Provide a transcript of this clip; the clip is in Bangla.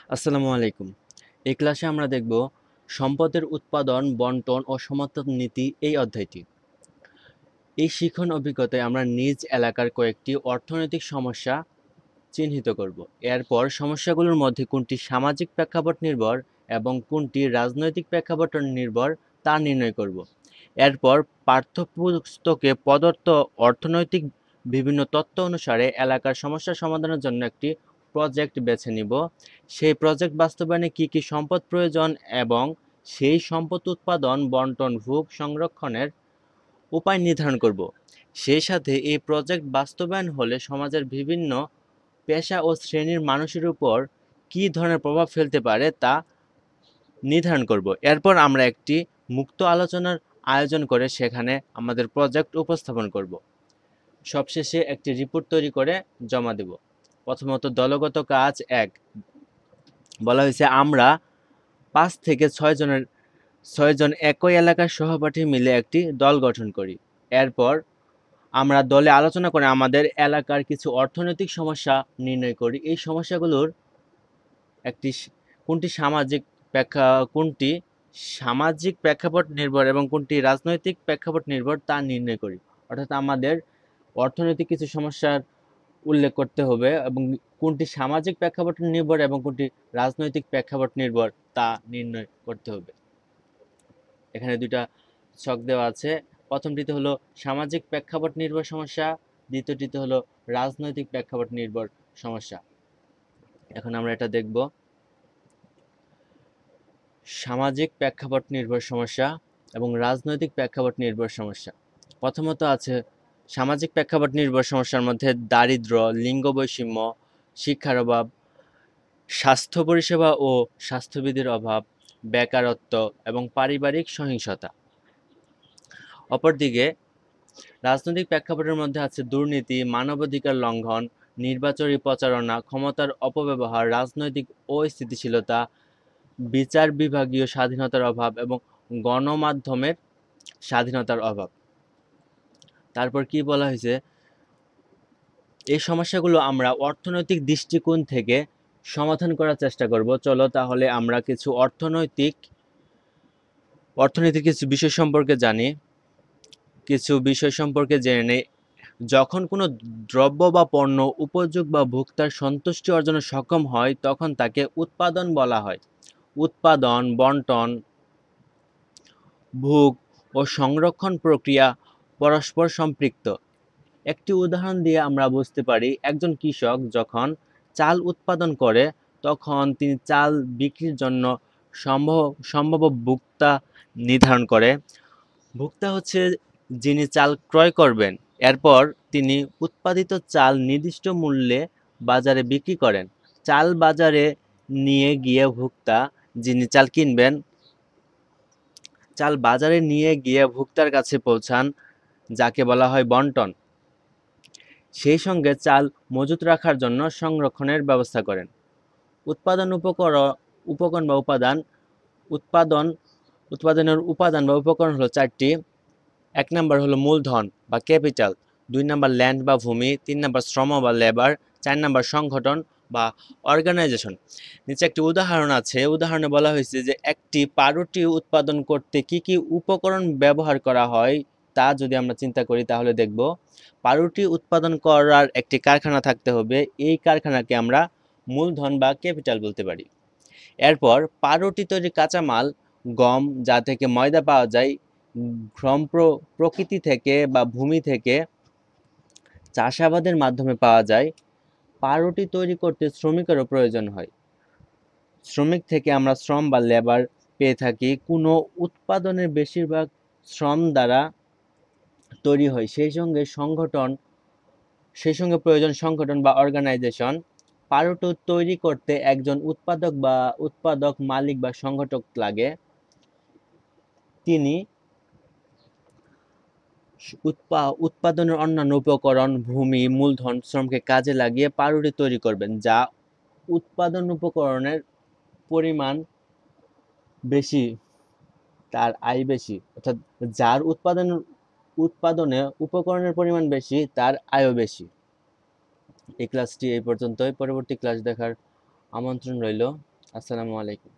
আসসালামু আলাইকুম। এই ক্লাসে আমরা দেখব সম্পদের উৎপাদন, বন্টন ও সমান্তর নীতি এই অধ্যায়টি। এই শিখন অভিজ্ঞতায় আমরা নিজ এলাকার কয়েকটি অর্থনৈতিক সমস্যা চিহ্নিত করব। এরপর সমস্যাগুলোর মধ্যে কোনটি সামাজিক প্রেক্ষাপট নির্ভর এবং কোনটি রাজনৈতিক প্রেক্ষাপট নির্ভর তা নির্ণয় করব। এরপর পাঠ্যপুস্তকে প্রদত্ত অর্থনৈতিক বিভিন্ন তত্ত্ব অনুসারে এলাকার সমস্যা সমাধানের জন্য একটি প্রজেক্ট বেছে নিব। সেই প্রজেক্ট বাস্তবায়নে কী কী সম্পদ প্রয়োজন এবং সেই সম্পদ উৎপাদন, বন্টন, ভোগ সংরক্ষণের উপায় নির্ধারণ করব। সেই সাথে এই প্রজেক্ট বাস্তবায়ন হলে সমাজের বিভিন্ন পেশা ও শ্রেণীর মানুষের উপর কী ধরনের প্রভাব ফেলতে পারে তা নির্ধারণ করব। এরপর আমরা একটি মুক্ত আলোচনার আয়োজন করে সেখানে আমাদের প্রজেক্ট উপস্থাপন করব। সবশেষে একটি রিপোর্ট তৈরি করে জমা দেব। প্রথমত দলগত কাজ ১ বলা হয়েছে আমরা ৫ থেকে ৬ জন একই এলাকার সহপাঠী মিলে একটি দল গঠন করি। এরপর আমরা দলে আলোচনা করে আমাদের এলাকার কিছু অর্থনৈতিক সমস্যা নির্ণয় করি। এই সমস্যাগুলোর একটি কোনটি সামাজিক প্রেক্ষাপট নির্ভর এবং কোনটি রাজনৈতিক প্রেক্ষাপট নির্ভর তা নির্ণয় করি। অর্থাৎ আমাদের অর্থনৈতিক কিছু সমস্যার উল্লেখ করতে হবে এবং কোনটি সামাজিক প্রেক্ষাপট নির্ভর এবং কোনটি রাজনৈতিক প্রেক্ষাপট নির্ভর তা নির্ণয় করতে হবে। এখানে দুইটা ছক দেওয়া আছে। প্রথমটিতে হলো সামাজিক প্রেক্ষাপট নির্ভর সমস্যা, দ্বিতীয়টিতে হলো রাজনৈতিক প্রেক্ষাপট নির্ভর সমস্যা। এখন আমরা এটা দেখব। সামাজিক প্রেক্ষাপট নির্ভর সমস্যা এবং রাজনৈতিক প্রেক্ষাপট নির্ভর সমস্যা। প্রথমত আছে সামাজিক প্রেক্ষাপট নির্ভর সমস্যার মধ্যে দারিদ্র্য, লিঙ্গ বৈষম্য, শিক্ষার অভাব, স্বাস্থ্য পরিষেবা ও স্বাস্থ্যবিধির অভাব, বেকারত্ব এবং পারিবারিক সহিংসতা। অপরদিকে রাজনৈতিক প্রেক্ষাপটের মধ্যে আছে দুর্নীতি, মানবাধিকার লঙ্ঘন, নির্বাচনী প্রচারণা, ক্ষমতার অপব্যবহার, রাজনৈতিক অস্থিতিশীলতা, বিচার বিভাগীয় স্বাধীনতার অভাব এবং গণমাধ্যমের স্বাধীনতার অভাব। তারপর কি বলা হয়েছে, এই সমস্যাগুলো আমরা অর্থনৈতিক দৃষ্টিকোণ থেকে সমাধান করার চেষ্টা করব। চলো তাহলে আমরা কিছু অর্থনীতির কিছু বিষয় সম্পর্কে জানি, কিছু বিষয় সম্পর্কে জেনে নেই। যখন কোনো দ্রব্য বা পণ্য উপযোগ বা ভোক্তার সন্তুষ্টি অর্জনে সক্ষম হয় তখন তাকে উৎপাদন বলা হয়। উৎপাদন, বন্টন, ভোগ ও সংরক্ষণ প্রক্রিয়া পরস্পর সম্পৃক্ত। একটি উদাহরণ দিয়ে আমরা বুঝতে পারি, একজন কৃষক যখন চাল উৎপাদন করে তখন তিনি চাল বিক্রির জন্য সম্ভাব্য ভোক্তা নির্ধারণ করে। ভোক্তা হচ্ছে যিনি চাল ক্রয় করবেন। এরপর তিনি উৎপাদিত চাল নির্দিষ্ট মূল্যে বাজারে বিক্রি করেন। চাল বাজারে নিয়ে গিয়ে ভোক্তা যিনি চাল বাজারে নিয়ে গিয়ে ভোক্তার কাছে পৌঁছান, যাকে বলা হয় বন্টন। সেই সঙ্গে চাল মজুত রাখার জন্য সংরক্ষণের ব্যবস্থা করেন। উপকরণ বা উপাদান উৎপাদনের উপাদান বা উপকরণ হলো 4টি। 1 নাম্বার হলো মূলধন বা ক্যাপিটাল, 2 নাম্বার ল্যান্ড বা ভূমি, 3 নাম্বার শ্রম বা লেবার, 4 নাম্বার সংগঠন বা অর্গানাইজেশন। নিচে একটি উদাহরণ আছে। উদাহরণে বলা হয়েছে যে একটি পাউরুটি উৎপাদন করতে কি কি উপকরণ ব্যবহার করা হয় তা যদি আমরা চিন্তা করি তাহলে দেখব পাউরুটি উৎপাদন করার একটি কারখানা থাকতে হবে। এই কারখানাকে আমরা মূলধন বা ক্যাপিটাল বলতে পারি। এরপর পাউরুটি তৈরির কাঁচামাল গম, যা থেকে ময়দা পাওয়া যায়, গম প্রকৃতি থেকে বা ভূমি থেকে চাষাবাদের মাধ্যমে পাওয়া যায়। পাউরুটি তৈরি করতে শ্রমিকেরও প্রয়োজন হয়। শ্রমিক থেকে আমরা শ্রম বা লেবার পেয়ে থাকি। কোনো উৎপাদনের বেশিরভাগ শ্রম দ্বারা তৈরি হয়। সেই সঙ্গে প্রয়োজন সংগঠন বা অর্গানাইজেশন। পাউরুটি তৈরি করতে একজন উৎপাদক, মালিক বা সংগঠক লাগে। তিনি উৎপাদনের অন্যান্য উপকরণ, ভূমি, মূলধন, শ্রমকে কাজে লাগিয়ে পাউরুটি তৈরি করবেন, যা উৎপাদন উপকরণের পরিমাণ বেশি, তার আয় বেশি। অর্থাৎ যার উৎপাদনে উপকরণের পরিমাণ বেশি তার আয়ও বেশি। এই ক্লাসটি এই পর্যন্তই। পরবর্তী ক্লাস দেখার আমন্ত্রণ রইল। আসসালামু আলাইকুম।